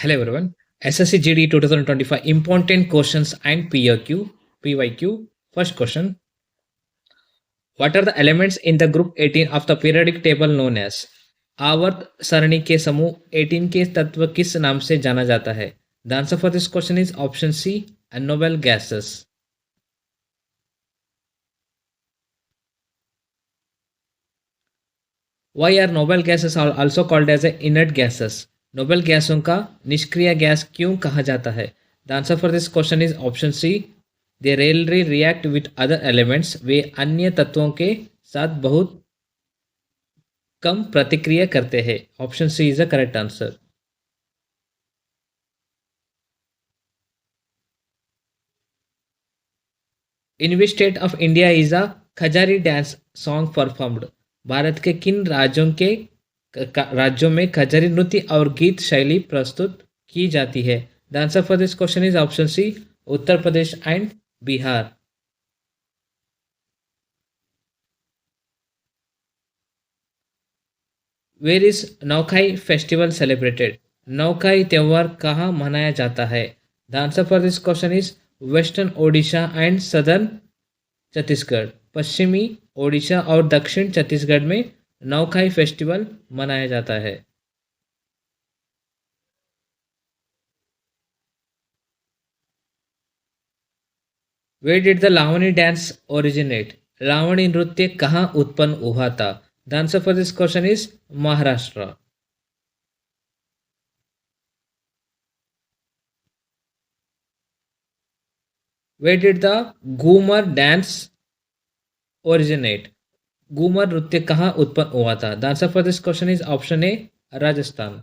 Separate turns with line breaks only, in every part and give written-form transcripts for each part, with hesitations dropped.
Hello everyone. SSC GD 2025 important questions and PYQ. First question. What are the elements in the group 18 of the periodic table known as? आवर्त सरणी के समूह 18 के तत्व किस नाम से जाना जाता है? The answer for this question is option C, noble gases. Why are noble gases also called as a inert gases? Noble गैसों का निष्क्रिय गैस क्यों कहा जाता है? The answer for this question is option C, they rarely react with other elements, वे अन्य तत्वों के साथ बहुत कम प्रतिक्रिया करते हैं. Option C is the correct answer. In which state of India is a Kajari dance song performed? भारत के किन राज्यों में खजारी नृत्य और गीत शैली प्रस्तुत की जाती है? The answer for this question is option C, Uttar Pradesh and Bihar. Where is Nuakhai festival celebrated? Nuakhai त्योहार कहाँ मनाया जाता है? The answer for this question is western Odisha and southern Chhattisgarh. पश्चिमी ओडिशा और दक्षिण छत्तीसगढ़ में नौखाई फेस्टिवल मनाया जाता है. Where did the Lavani dance originate? Lavani नृत्य कहाँ उत्पन्न हुआ था? The answer for this question is Maharashtra. Where did the Ghoomar dance originate? Ghoomar नृत्य कहाँ उत्पन्न हुआ था? The answer for this question is option A, Rajasthan.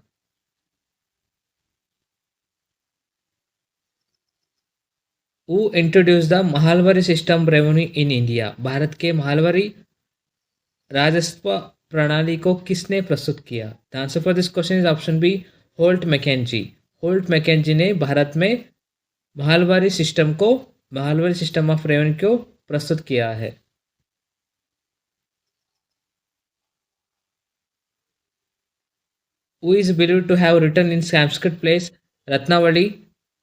Who introduce the Mahalwari system revenue in India? भारत के महालवारी राजस्व प्रणाली को किसने प्रस्तुत किया? The answer for this question is option B, Holt McKenzie. Holt McKenzie ने भारत में महालवारी सिस्टम ऑफ रेवेन्यू को प्रस्तुत किया है. Who is believed to have written in Sanskrit plays Ratnavali,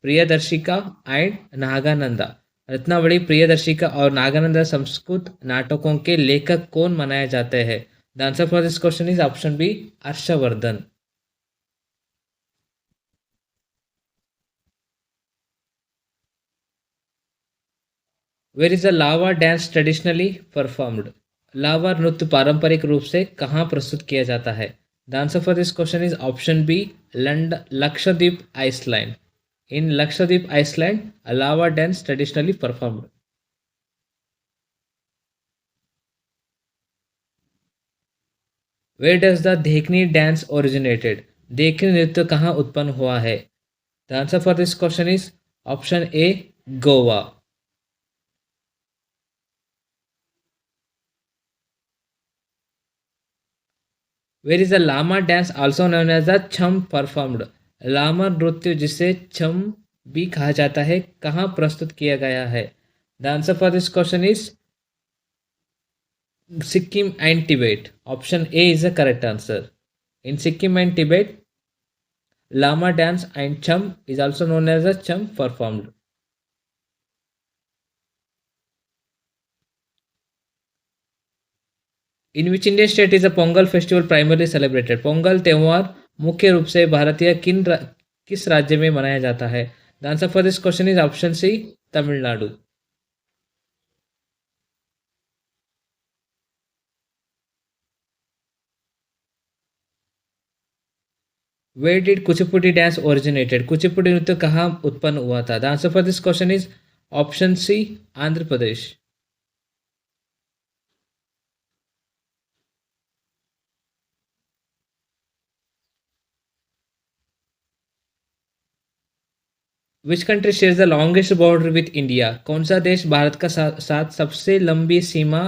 Priyadarshika and Nagananda? Ratnavali, Priyadarshika और नागानंदा संस्कृत नाटकों के लेखक कौन मनाए जाते हैं? The answer for this question is option B, Harshavardhan. Where is the Lava dance traditionally performed? Lava नृत्य पारंपरिक रूप से कहाँ प्रस्तुत किया जाता है? The answer for this question is option B, Lakshadweep Iceland. In Lakshadweep Iceland, a lava dance traditionally performed. Where does the Dekni dance originated? देखनी नृत्य कहाँ उत्पन्न हुआ है? The answer for this question is option A, Goa. Where is the Lama dance also known as the Cham performed? Lama नृत्य जिसे छम भी कहा जाता है कहाँ प्रस्तुत किया गया है? The answer for this question is Sikkim and Tibet. Option A is the correct answer. In Sikkim and Tibet, lama dance and Chham is also known as the Chham performed. In which Indian state is a Pongal festival primarily celebrated? Pongal त्योहार मुख्य रूप से भारतीय किस राज्य में मनाया जाता है? The answer for this question is option C, Tamil Nadu. Where did Kuchipudi dance originated? Kuchipudi नृत्य कहाँ उत्पन्न हुआ था? The answer for this question is option C, Andhra Pradesh. Which country shares the longest border with India? कौन सा देश भारत का साथ सबसे लंबी सीमा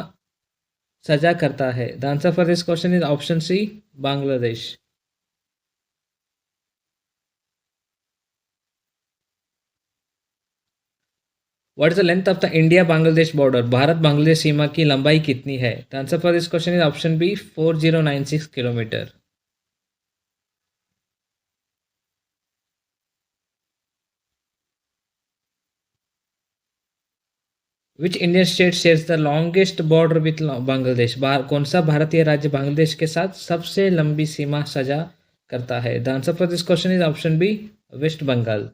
सजा करता है? The answer for this question is option C, Bangladesh. What is the length of the India Bangladesh border? Bharat Bangladesh सीमा की लंबाई कितनी है? The answer for this question is option B, 4096 kilometre. Which Indian state shares the longest border with Bangladesh? कौन सा भारतीय राज्य बांग्लादेश के साथ सबसे लंबी सीमा साझा करता है? The answer for this question is option B, West Bengal.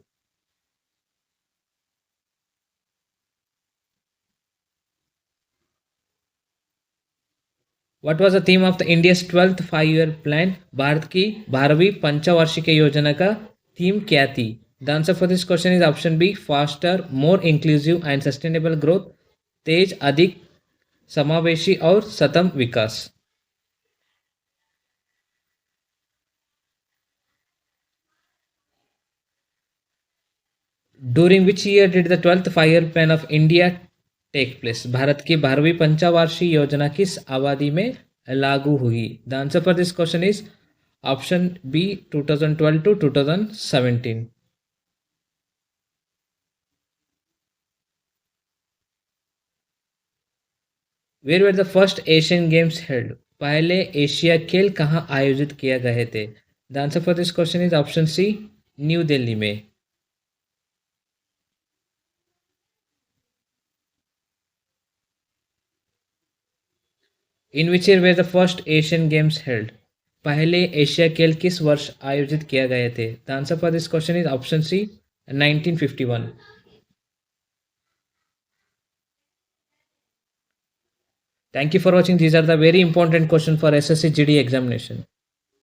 What was the theme of the India's 12th 5 year plan? Bharat की 12वीं पंचवार्षिक योजना का थीम क्या थी? The answer for this question is option B, faster, more inclusive and sustainable growth. तेज, अधिक समावेशी और सतम विकास. During which year did the 12th 5 year plan of India take place? Bharat की 12वीं पंचवार्षिक योजना किस अवधि में लागू हुई? The answer for this question is option B, 2012 to 2017. Where were the first Asian games held? पहले एशिया खेल कहाँ आयोजित किए गए थे? The answer for this question is option C, new Delhi में. In which year were the first Asian games held? पहले Asia खेल किस वर्ष आयोजित किए गए थे? The answer for this question is option C, 1951. Thank you for watching. These are the very important questions for SSC GD examination.